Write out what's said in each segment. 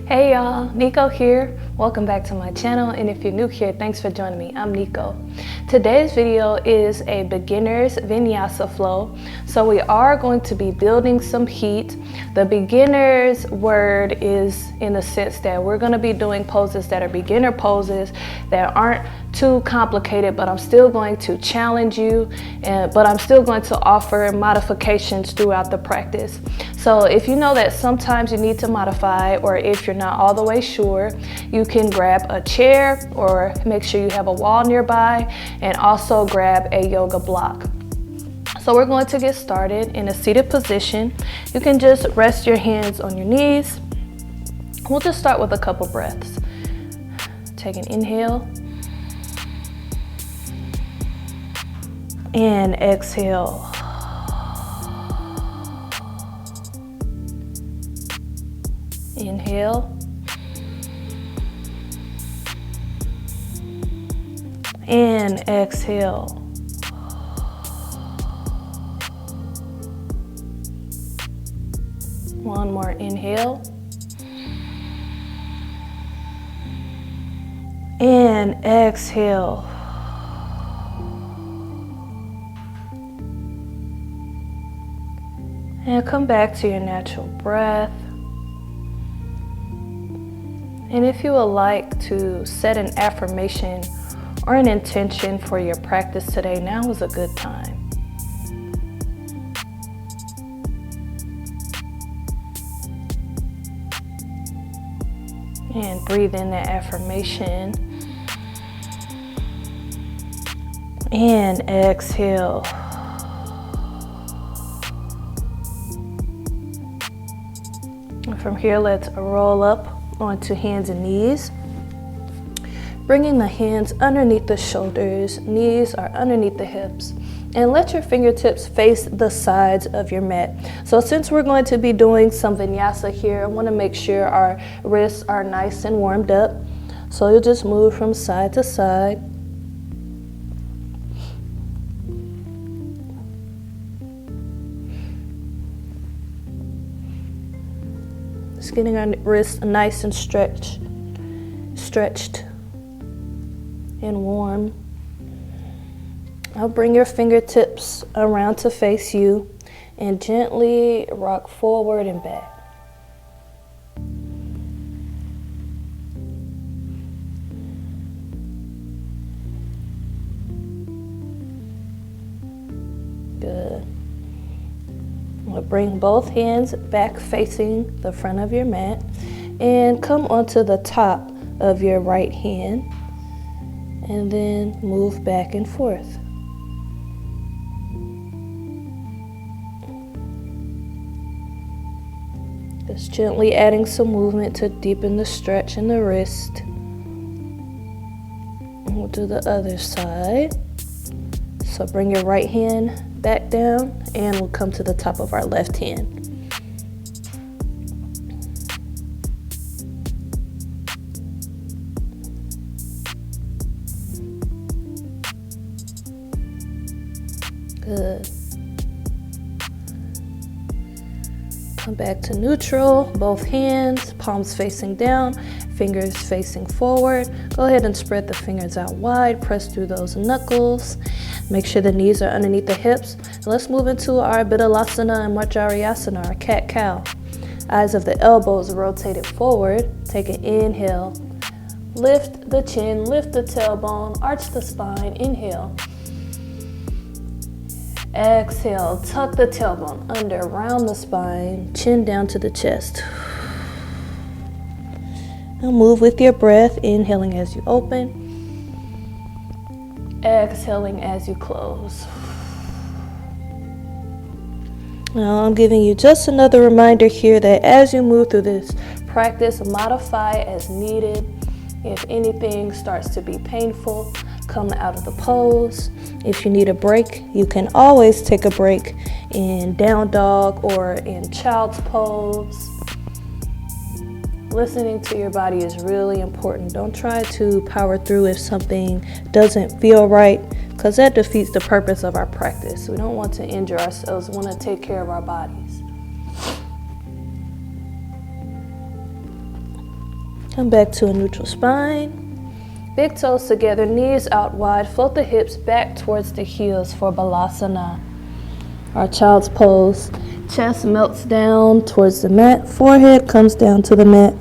Hey y'all, Nico here. Welcome back to my channel, and if you're new here, thanks for joining me. I'm Nico. Today's video is a beginner's Vinyasa flow. So we are going to be building some heat. The beginner's word is in the sense that we're going to be doing poses that are beginner poses that aren't too complicated, but I'm still going to challenge you, but I'm still going to offer modifications throughout the practice. So if you know that sometimes you need to modify, or if you're not all the way sure, you can grab a chair or make sure you have a wall nearby, and also grab a yoga block. So we're going to get started in a seated position. You can just rest your hands on your knees. We'll just start with a couple breaths. Take an inhale and exhale. Inhale and exhale. One more inhale and exhale. And come back to your natural breath. And if you would like to set an affirmation or an intention for your practice today, now is a good time. And breathe in that affirmation. And exhale. And from here, let's roll up onto hands and knees. Bringing the hands underneath the shoulders, knees are underneath the hips, and let your fingertips face the sides of your mat. So since we're going to be doing some vinyasa here, I want to make sure our wrists are nice and warmed up. So you'll just move from side to side. Just getting our wrists nice and stretched and warm. Now bring your fingertips around to face you and gently rock forward and back. Good. We'll bring both hands back facing the front of your mat and come onto the top of your right hand. And then move back and forth. Just gently adding some movement to deepen the stretch in the wrist. And we'll do the other side. So bring your right hand back down and we'll come to the top of our left hand. Good. Come back to neutral, both hands, palms facing down, fingers facing forward. Go ahead and spread the fingers out wide, press through those knuckles. Make sure the knees are underneath the hips. And let's move into our Balasana and Marjariasana, our cat-cow. Eyes of the elbows rotated forward. Take an inhale. Lift the chin, lift the tailbone, arch the spine, inhale. Exhale, tuck the tailbone under, round the spine, chin down to the chest. Now move with your breath, inhaling as you open, exhaling as you close. Now I'm giving you just another reminder here that as you move through this practice, modify as needed. If anything starts to be painful, come out of the pose. If you need a break, you can always take a break in down dog or in child's pose. Listening to your body is really important. Don't try to power through if something doesn't feel right, because that defeats the purpose of our practice. We don't want to injure ourselves. We want to take care of our bodies. Come back to a neutral spine. Big toes together, knees out wide. Float the hips back towards the heels for Balasana. Our child's pose. Chest melts down towards the mat. Forehead comes down to the mat.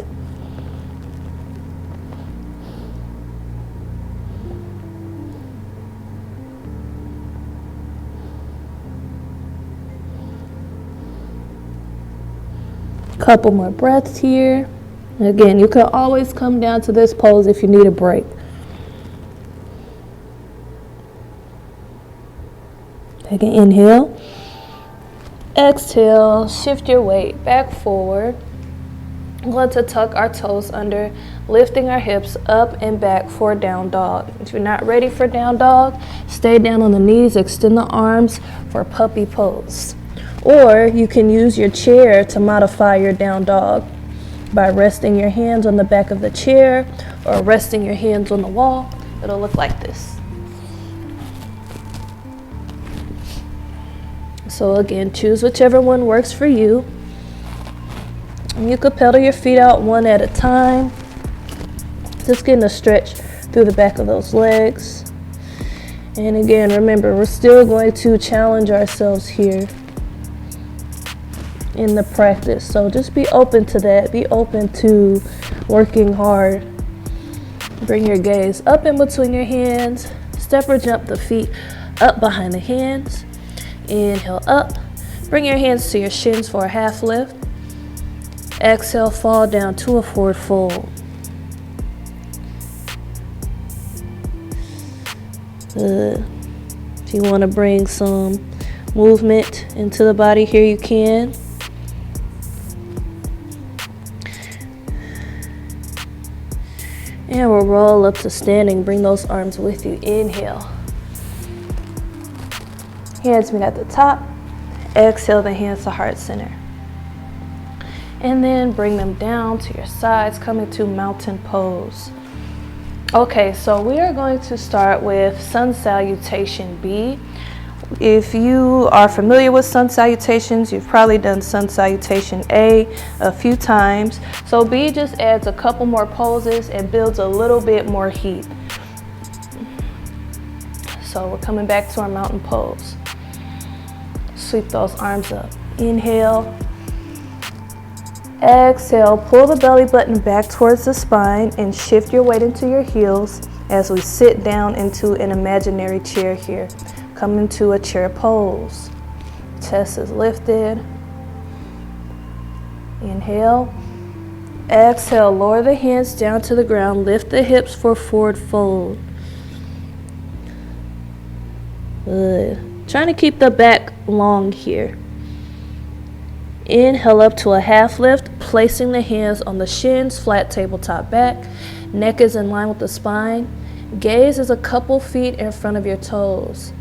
Couple more breaths here. Again, you can always come down to this pose if you need a break. Take an inhale. Exhale, shift your weight back forward. I'm going to tuck our toes under, lifting our hips up and back for down dog. If you're not ready for down dog, stay down on the knees, extend the arms for puppy pose. Or you can use your chair to modify your down dog by resting your hands on the back of the chair or resting your hands on the wall. It'll look like this. So again, choose whichever one works for you. And you could pedal your feet out one at a time. Just getting a stretch through the back of those legs. And again, remember, we're still going to challenge ourselves here in the practice. So just be open to that. Be open to working hard. Bring your gaze up in between your hands. Step or jump the feet up behind the hands. Inhale up. Bring your hands to your shins for a half lift. Exhale, fall down to a forward fold. Good. If you want to bring some movement into the body here, you can. And we'll roll up to standing. Bring those arms with you. Inhale. Hands meet at the top. Exhale the hands to heart center. And then bring them down to your sides, coming to mountain pose. Okay, so we are going to start with Sun Salutation B. If you are familiar with sun salutations, you've probably done Sun Salutation A a few times. So B just adds a couple more poses and builds a little bit more heat. So we're coming back to our mountain pose. Sweep those arms up. Inhale. Exhale, pull the belly button back towards the spine and shift your weight into your heels as we sit down into an imaginary chair here. Come into a chair pose. Chest is lifted. Inhale. Exhale, lower the hands down to the ground. Lift the hips for forward fold. Good. Trying to keep the back long here. Inhale up to a half lift, placing the hands on the shins, flat tabletop back. Neck is in line with the spine. Gaze is a couple feet in front of your toes.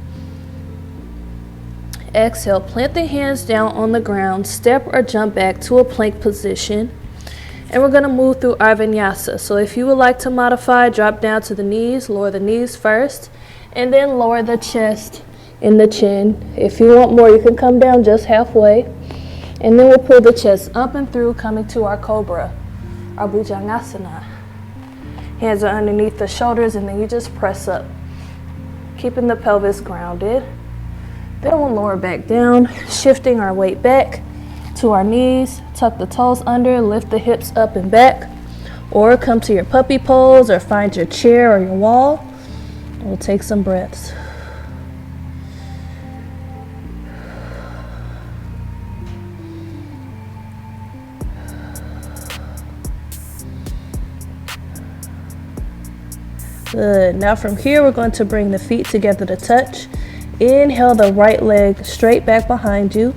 Exhale, plant the hands down on the ground, step or jump back to a plank position. And we're going to move through our Vinyasa. So if you would like to modify, drop down to the knees, lower the knees first, and then lower the chest and the chin. If you want more, you can come down just halfway. And then we'll pull the chest up and through, coming to our cobra, our djnicomarie. Hands are underneath the shoulders, and then you just press up, keeping the pelvis grounded. Then we'll lower back down, shifting our weight back to our knees. Tuck the toes under, lift the hips up and back, or come to your puppy pose, or find your chair or your wall. And we'll take some breaths. Good. Now from here, we're going to bring the feet together to touch. Inhale the right leg straight back behind you.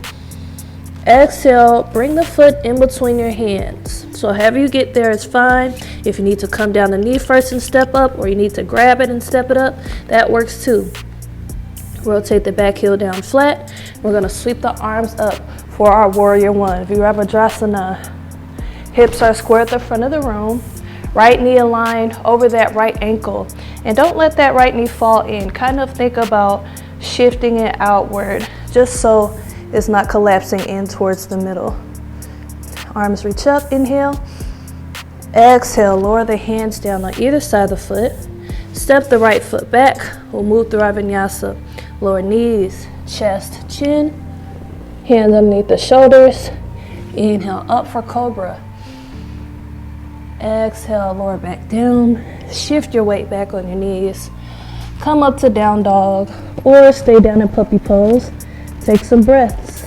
Exhale, bring the foot in between your hands. So however you get there is fine. If you need to come down the knee first and step up, or you need to grab it and step it up, that works too. Rotate the back heel down flat. We're going to sweep the arms up for our warrior one. Virabhadrasana. Hips are square at the front of the room. Right knee aligned over that right ankle. And don't let that right knee fall in. Kind of think about shifting it outward, just so it's not collapsing in towards the middle. Arms reach up, inhale. Exhale, lower the hands down on either side of the foot. Step the right foot back. We'll move through our vinyasa. Lower knees, chest, chin. Hands underneath the shoulders. Inhale up for cobra. Exhale, lower back down. Shift your weight back on your knees. Come up to down dog or stay down in puppy pose. Take some breaths.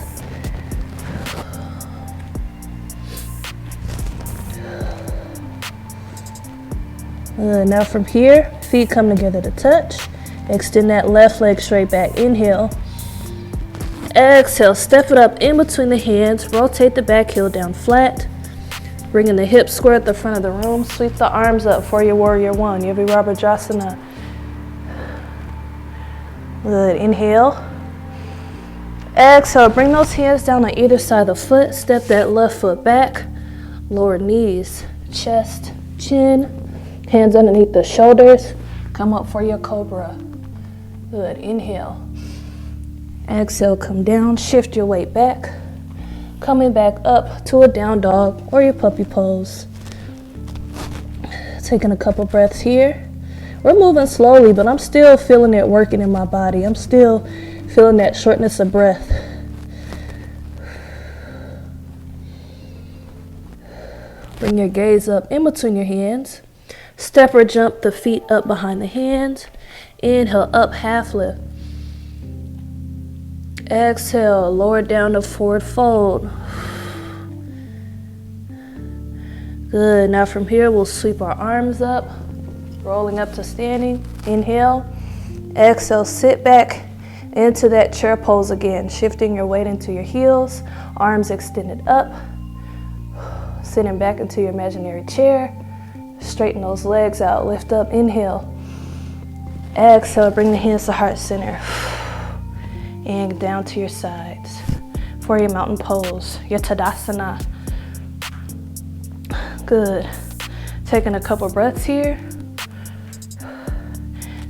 Now from here, feet come together to touch. Extend that left leg straight back. Inhale. Exhale, step it up in between the hands. Rotate the back heel down flat. Bringing the hips square at the front of the room. Sweep the arms up for your warrior one. Yavirabhadrasana. Good. Inhale. Exhale, bring those hands down on either side of the foot. Step that left foot back. Lower knees, chest, chin. Hands underneath the shoulders. Come up for your cobra. Good. Inhale. Exhale, come down. Shift your weight back. Coming back up to a down dog or your puppy pose. Taking a couple breaths here. We're moving slowly, but I'm still feeling it working in my body. I'm still feeling that shortness of breath. Bring your gaze up in between your hands. Step or jump the feet up behind the hands. Inhale, up, half lift. Exhale, lower down to forward fold. Good. Now from here, we'll sweep our arms up, rolling up to standing. Inhale. Exhale, sit back into that chair pose again, shifting your weight into your heels, arms extended up, sitting back into your imaginary chair. Straighten those legs out, lift up, inhale. Exhale, bring the hands to heart center. And down to your sides. For your mountain pose, your Tadasana. Good. Taking a couple breaths here.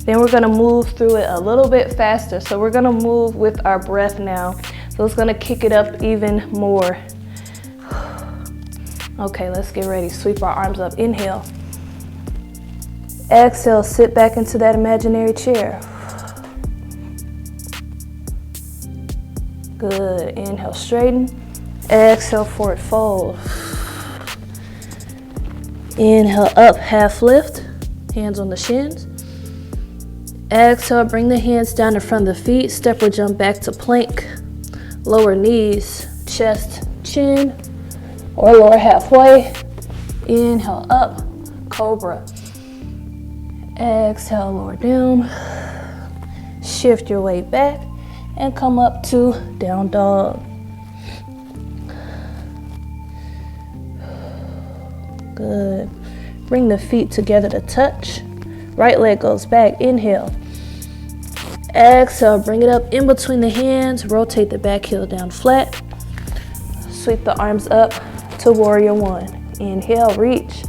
Then we're gonna move through it a little bit faster. So we're gonna move with our breath now. So it's gonna kick it up even more. Okay, let's get ready. Sweep our arms up, inhale. Exhale, sit back into that imaginary chair. Good. Inhale, straighten. Exhale, forward fold. Inhale, up, half lift. Hands on the shins. Exhale, bring the hands down in front of the feet. Step or jump back to plank. Lower knees, chest, chin, or lower halfway. Inhale, up, cobra. Exhale, lower down. Shift your weight back and come up to down dog. Good. Bring the feet together to touch. Right leg goes back. Inhale. Exhale, bring it up in between the hands. Rotate the back heel down flat. Sweep the arms up to warrior one. Inhale, reach.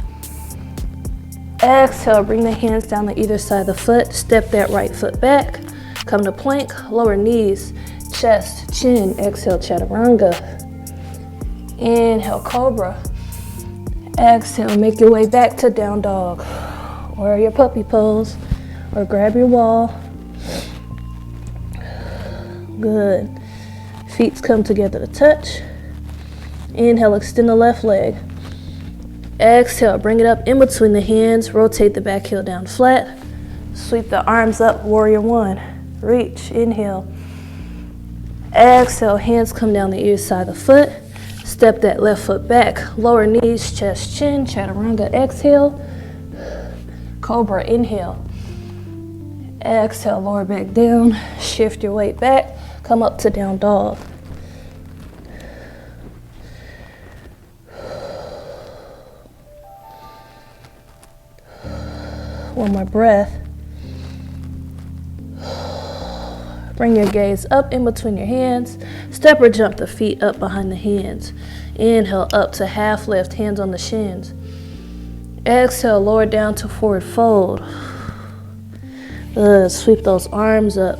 Exhale, bring the hands down to either side of the foot. Step that right foot back. Come to plank, lower knees, chest, chin. Exhale, chaturanga. Inhale, cobra. Exhale, make your way back to down dog or your puppy pose, or grab your wall. Good. Feet come together to touch. Inhale, extend the left leg. Exhale, bring it up in between the hands. Rotate the back heel down flat. Sweep the arms up, warrior one. Reach, inhale. Exhale, hands come down the ear side of the foot. Step that left foot back. Lower knees, chest, chin, chaturanga. Exhale. Cobra, inhale. Exhale, lower back down. Shift your weight back. Come up to down dog. One more breath. Bring your gaze up in between your hands. Step or jump the feet up behind the hands. Inhale up to half lift, hands on the shins. Exhale, lower down to forward fold. Sweep those arms up.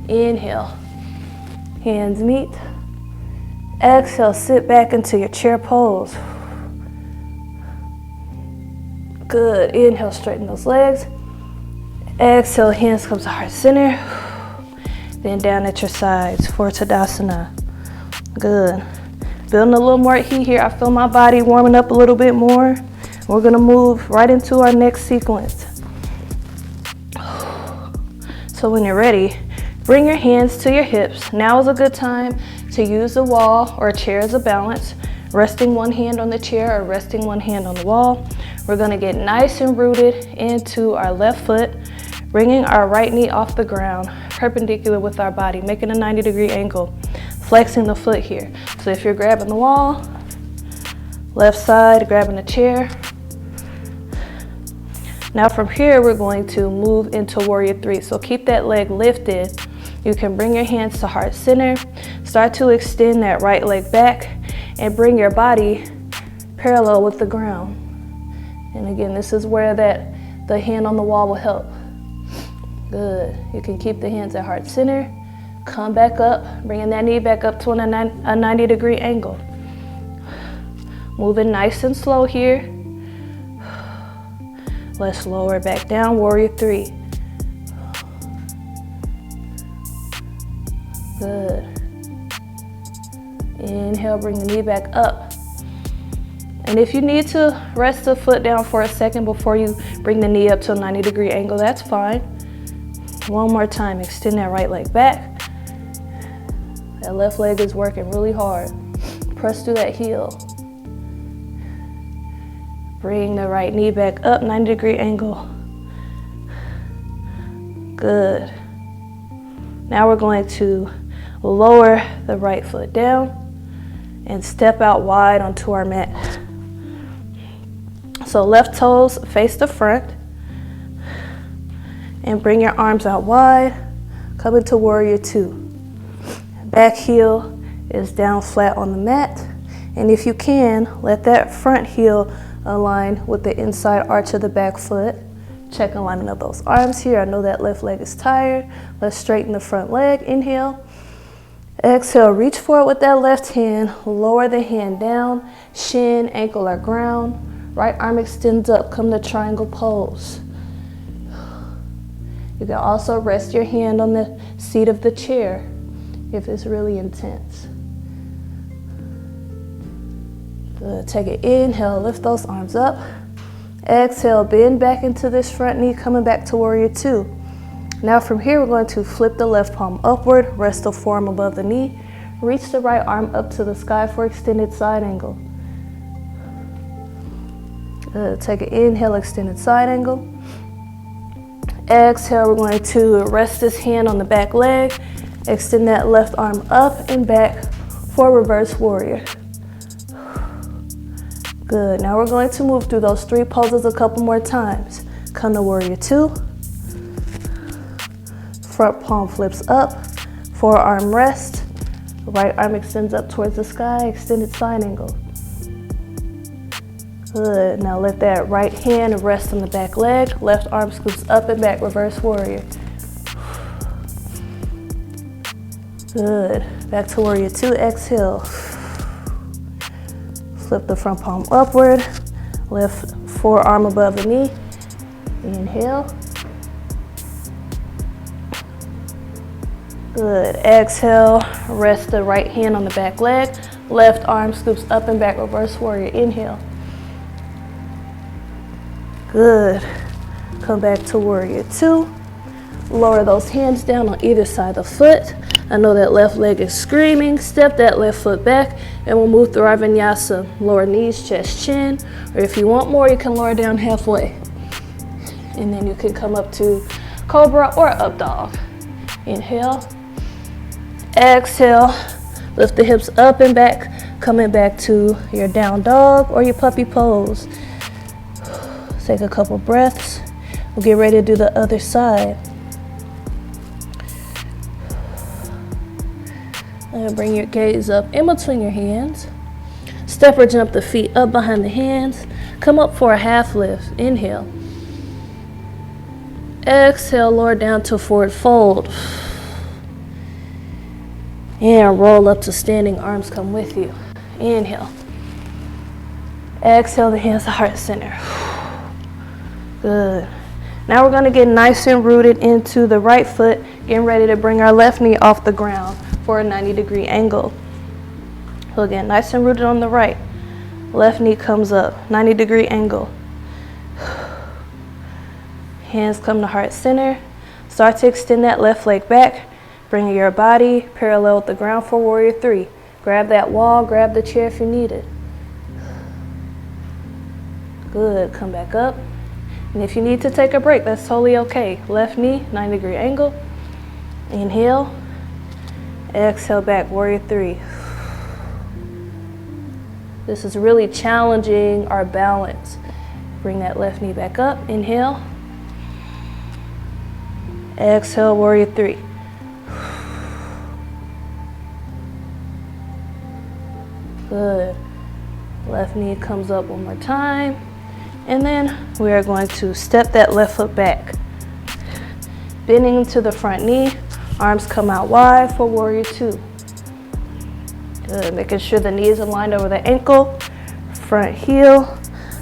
Inhale, hands meet. Exhale, sit back into your chair pose. Good. Inhale, straighten those legs. Exhale, hands come to heart center. Then down at your sides for Tadasana. Good. Building a little more heat here. I feel my body warming up a little bit more. We're gonna move right into our next sequence. So when you're ready, bring your hands to your hips. Now is a good time to use the wall or a chair as a balance, resting one hand on the chair or resting one hand on the wall. We're gonna get nice and rooted into our left foot, bringing our right knee off the ground, perpendicular with our body, making a 90-degree angle, flexing the foot here. So if you're grabbing the wall, left side, grabbing the chair. Now from here, we're going to move into Warrior 3. So keep that leg lifted. You can bring your hands to heart center. Start to extend that right leg back and bring your body parallel with the ground. And again, this is where the hand on the wall will help. Good. You can keep the hands at heart center. Come back up, bringing that knee back up to a 90-degree angle. Moving nice and slow here. Let's lower back down, Warrior 3. Good. Inhale, bring the knee back up. And if you need to rest the foot down for a second before you bring the knee up to a 90-degree angle, that's fine. One more time, extend that right leg back. That left leg is working really hard. Press through that heel. Bring the right knee back up, 90-degree angle. Good. Now we're going to lower the right foot down and step out wide onto our mat. So left toes face the front and bring your arms out wide. Come into Warrior 2. Back heel is down flat on the mat. And if you can, let that front heel align with the inside arch of the back foot. Check alignment of those arms here. I know that left leg is tired. Let's straighten the front leg. Inhale. Exhale, reach forward with that left hand. Lower the hand down. Shin, ankle are ground. Right arm extends up. Come to triangle pose. You can also rest your hand on the seat of the chair if it's really intense. Good. Take an inhale, lift those arms up. Exhale, bend back into this front knee, coming back to Warrior 2. Now from here, we're going to flip the left palm upward, rest the forearm above the knee, reach the right arm up to the sky for extended side angle. Good. Take an inhale, extended side angle. Exhale, we're going to rest this hand on the back leg, extend that left arm up and back for reverse warrior. Good. Now we're going to move through those 3 poses a couple more times. Come to Warrior 2. Front palm flips up, forearm rest, right arm extends up towards the sky, extended side angle. Good. Now let that right hand rest on the back leg, left arm scoops up and back, reverse warrior. Good. Back to Warrior 2, exhale. Flip the front palm upward, lift forearm above the knee. Inhale. Good. Exhale, rest the right hand on the back leg, left arm scoops up and back, reverse warrior. Inhale. Good. Come back to Warrior 2. Lower those hands down on either side of the foot. I know that left leg is screaming. Step that left foot back and we'll move through our vinyasa. Lower knees, chest, chin. Or if you want more, you can lower down halfway. And then you can come up to cobra or up dog. Inhale. Exhale. Lift the hips up and back. Coming back to your down dog or your puppy pose. Take a couple breaths. We'll get ready to do the other side. And bring your gaze up in between your hands. Step or jump the feet up behind the hands. Come up for a half lift. Inhale. Exhale, lower down to forward fold. And roll up to standing, arms come with you. Inhale. Exhale, the hands to heart center. Good. Now we're going to get nice and rooted into the right foot, getting ready to bring our left knee off the ground for a 90-degree angle. So again, nice and rooted on the right. Left knee comes up, 90-degree angle. Hands come to heart center. Start to extend that left leg back. Bring your body parallel with the ground for warrior 3. Grab that wall, grab the chair if you need it. Good, come back up. And if you need to take a break, that's totally okay. Left knee, 90-degree angle. Inhale. Exhale back, warrior 3. This is really challenging our balance. Bring that left knee back up. Inhale. Exhale, warrior 3. Good. Left knee comes up one more time. And then we are going to step that left foot back. Bending to the front knee. Arms come out wide for warrior 2. Good. Making sure the knee is aligned over the ankle. Front heel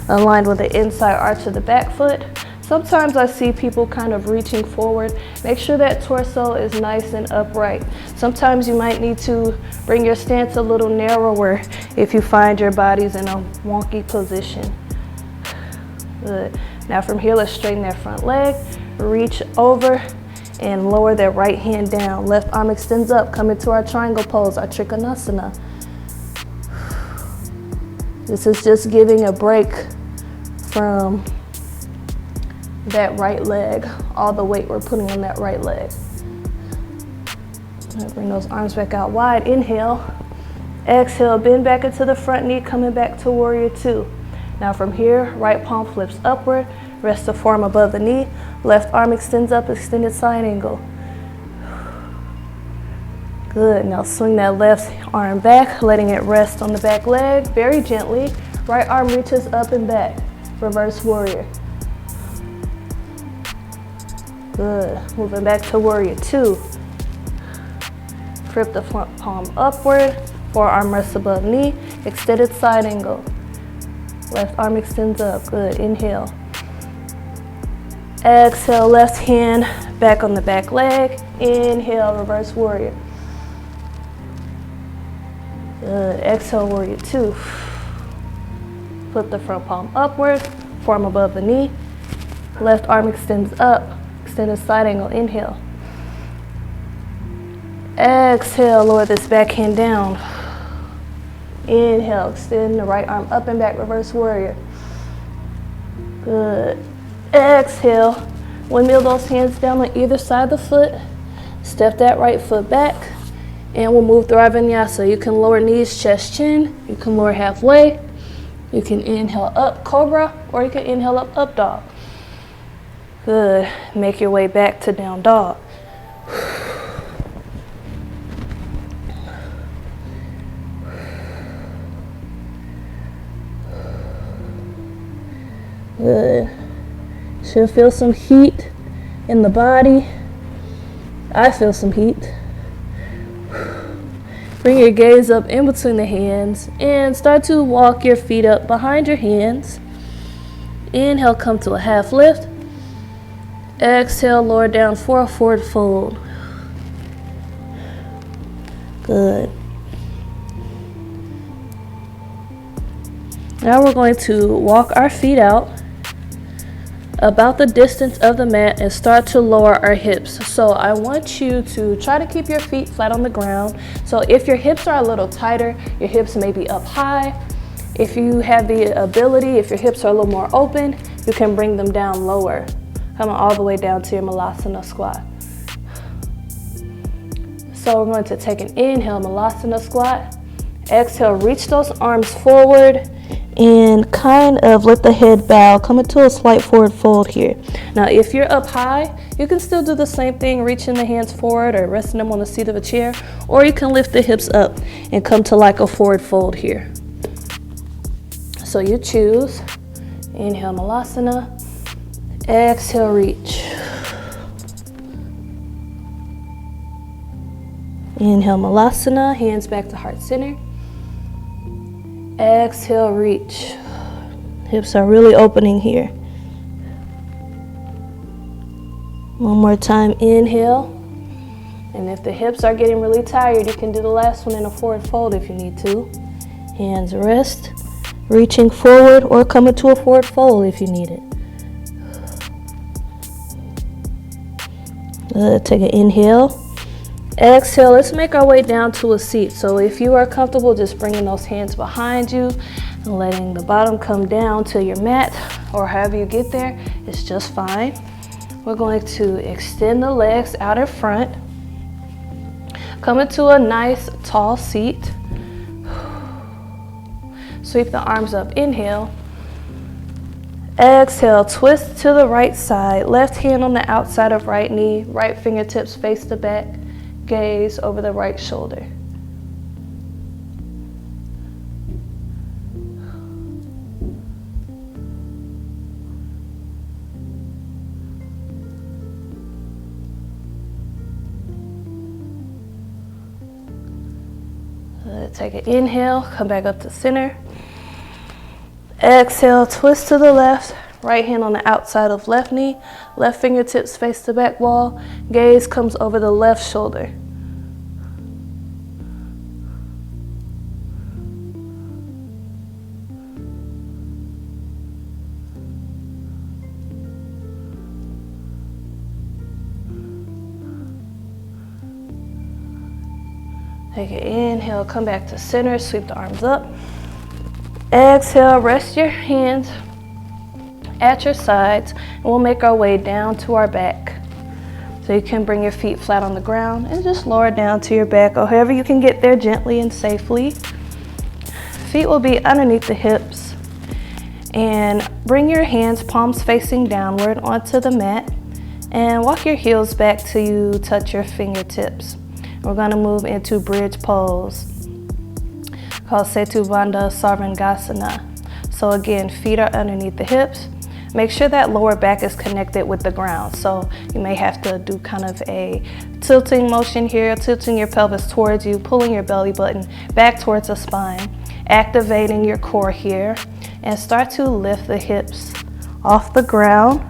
aligned with the inside arch of the back foot. Sometimes I see people kind of reaching forward. Make sure that torso is nice and upright. Sometimes you might need to bring your stance a little narrower if you find your body's in a wonky position. Good. Now from here, let's straighten that front leg. Reach over and lower that right hand down. Left arm extends up. Come into our triangle pose, our Trikonasana. This is just giving a break from that right leg, all the weight we're putting on that right leg. Bring those arms back out wide. Inhale. Exhale, bend back into the front knee, coming back to warrior 2. Now from here, right palm flips upward. Rest the forearm above the knee. Left arm extends up, extended side angle. Good. Now swing that left arm back, letting it rest on the back leg very gently. Right arm reaches up and back. Reverse warrior. Good. Moving back to warrior 2. Flip the front palm upward. Forearm rests above knee. Extended side angle. Left arm extends up. Good. Inhale. Exhale, left hand back on the back leg. Inhale, reverse warrior. Good. Exhale, warrior 2. Flip the front palm upward. Forearm above the knee. Left arm extends up. Extended side angle. Inhale. Exhale, lower this back hand down. Inhale, extend the right arm up and back, reverse warrior. Good. Exhale, windmill those hands down on either side of the foot. Step that right foot back, and we'll move through our vinyasa. You can lower knees, chest, chin. You can lower halfway. You can inhale up, cobra, or you can inhale up, up dog. Good. Make your way back to down dog. Good. Should feel some heat in the body. I feel some heat. Bring your gaze up in between the hands and start to walk your feet up behind your hands. Inhale, come to a half lift. Exhale, lower down for a forward fold. Good. Now we're going to walk our feet out about the distance of the mat and start to lower our hips. So I want you to try to keep your feet flat on the ground. So if your hips are a little tighter, your hips may be up high. If you have the ability, if your hips are a little more open, you can bring them down lower. Coming all the way down to your Malasana Squat. So we're going to take an inhale, Malasana Squat. Exhale, reach those arms forward and kind of let the head bow, come into a slight forward fold here. Now if you're up high, you can still do the same thing, reaching the hands forward or resting them on the seat of a chair, or you can lift the hips up and come to like a forward fold here. So you choose. Inhale, Malasana. Exhale, reach. Inhale, Malasana, hands back to heart center. Exhale, reach. Hips are really opening here. One more time, inhale. And if the hips are getting really tired, you can do the last one in a forward fold if you need to. Hands rest, reaching forward or coming to a forward fold if you need it. Take an inhale. Exhale, let's make our way down to a seat. So if you are comfortable, just bringing those hands behind you and letting the bottom come down to your mat, or however you get there, it's just fine. We're going to extend the legs out in front. Come into a nice tall seat. Sweep the arms up, inhale. Exhale, twist to the right side. Left hand on the outside of right knee, right fingertips face the back. Gaze over the right shoulder. Take an inhale, come back up to center. Exhale, twist to the left. Right hand on the outside of left knee. Left fingertips face the back wall. Gaze comes over the left shoulder. Take an inhale, come back to center, sweep the arms up. Exhale, rest your hands at your sides, and we'll make our way down to our back. So you can bring your feet flat on the ground and just lower down to your back, or however you can get there gently and safely. Feet will be underneath the hips, and bring your hands palms facing downward onto the mat, and walk your heels back till you touch your fingertips. We're going to move into bridge pose called Setu Bandha Sarvangasana. So again, feet are underneath the hips. Make sure that lower back is connected with the ground. So you may have to do kind of a tilting motion here, tilting your pelvis towards you, pulling your belly button back towards the spine, activating your core here, and start to lift the hips off the ground.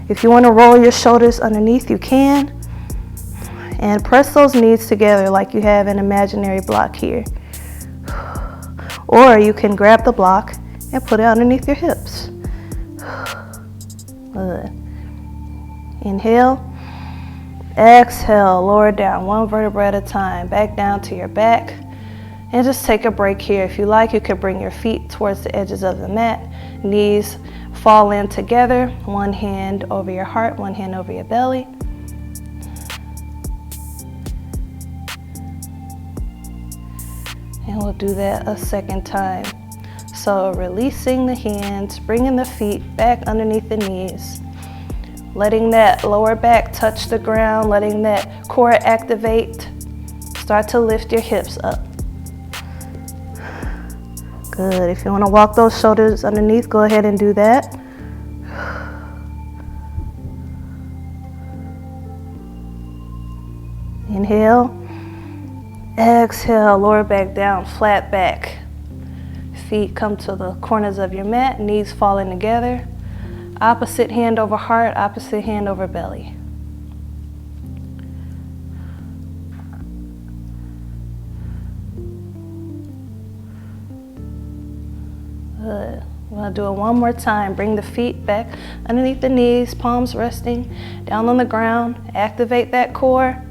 If you want to roll your shoulders underneath, you can. And press those knees together like you have an imaginary block here. Or you can grab the block and put it underneath your hips. Good. Inhale. Exhale, lower down one vertebra at a time. Back down to your back. And just take a break here. If you like, you can bring your feet towards the edges of the mat. Knees fall in together. One hand over your heart, one hand over your belly. And we'll do that a second time. So releasing the hands, bringing the feet back underneath the knees, letting that lower back touch the ground, letting that core activate. Start to lift your hips up. Good. If you want to walk those shoulders underneath, go ahead and do that. Inhale. Exhale, lower back down, flat back. Feet come to the corners of your mat, knees falling together. Opposite hand over heart, opposite hand over belly. Good. We're going to do it one more time. Bring the feet back underneath the knees, palms resting down on the ground. Activate that core.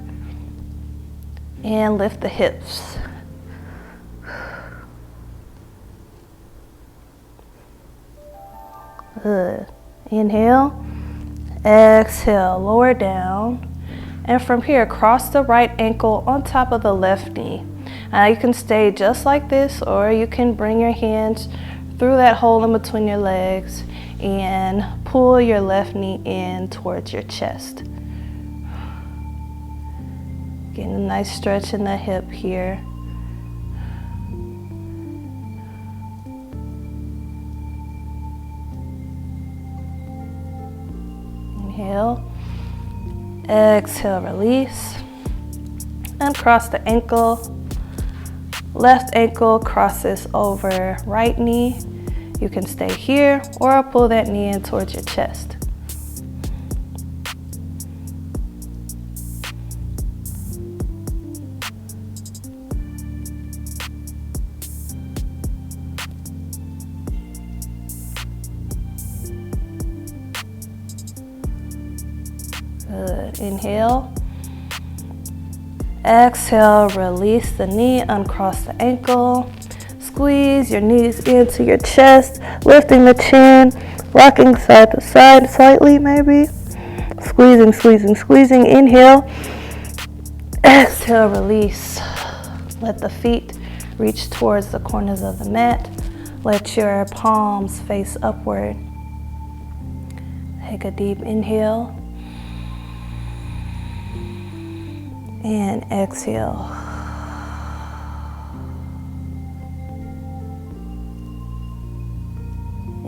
And lift the hips. Good. Inhale. Exhale, lower down. And from here, cross the right ankle on top of the left knee. You can stay just like this, or you can bring your hands through that hole in between your legs and pull your left knee in towards your chest. Getting a nice stretch in the hip here. Inhale. Exhale, release. Uncross the ankle. Left ankle crosses over right knee. You can stay here or pull that knee in towards your chest. Good. Inhale. Exhale, release the knee, uncross the ankle. Squeeze your knees into your chest, lifting the chin, rocking side to side slightly maybe. Squeezing, squeezing, squeezing. Inhale. Exhale, release. Let the feet reach towards the corners of the mat. Let your palms face upward. Take a deep inhale. And exhale.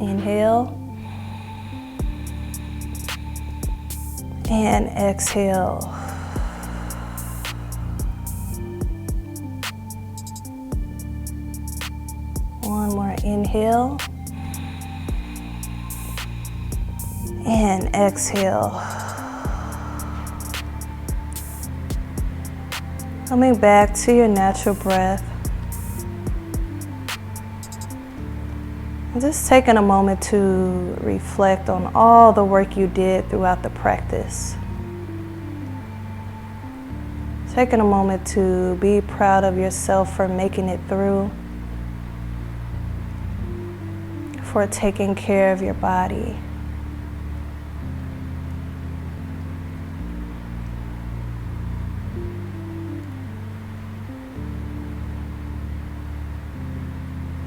Inhale. And exhale. One more inhale. And exhale. Coming back to your natural breath. And just taking a moment to reflect on all the work you did throughout the practice. Taking a moment to be proud of yourself for making it through, for taking care of your body.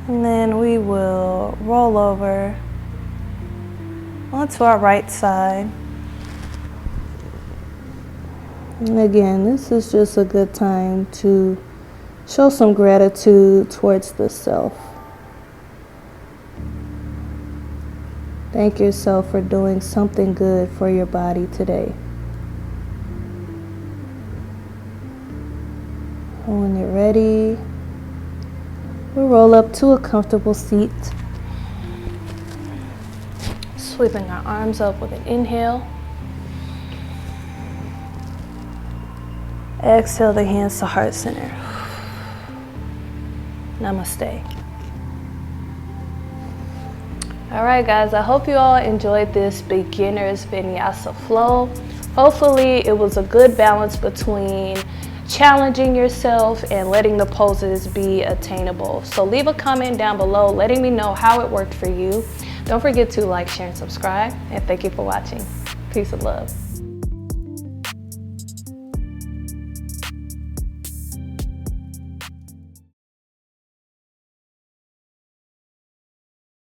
And then we will roll over onto our right side. And again, this is just a good time to show some gratitude towards the self. Thank yourself for doing something good for your body today. And when you're ready, we'll roll up to a comfortable seat. Sweeping our arms up with an inhale. Exhale the hands to heart center. Namaste. All right, guys, I hope you all enjoyed this beginner's vinyasa flow. Hopefully it was a good balance between challenging yourself and letting the poses be attainable. So leave a comment down below letting me know how it worked for you. Don't forget to like, share, and subscribe. And thank you for watching. Peace and love.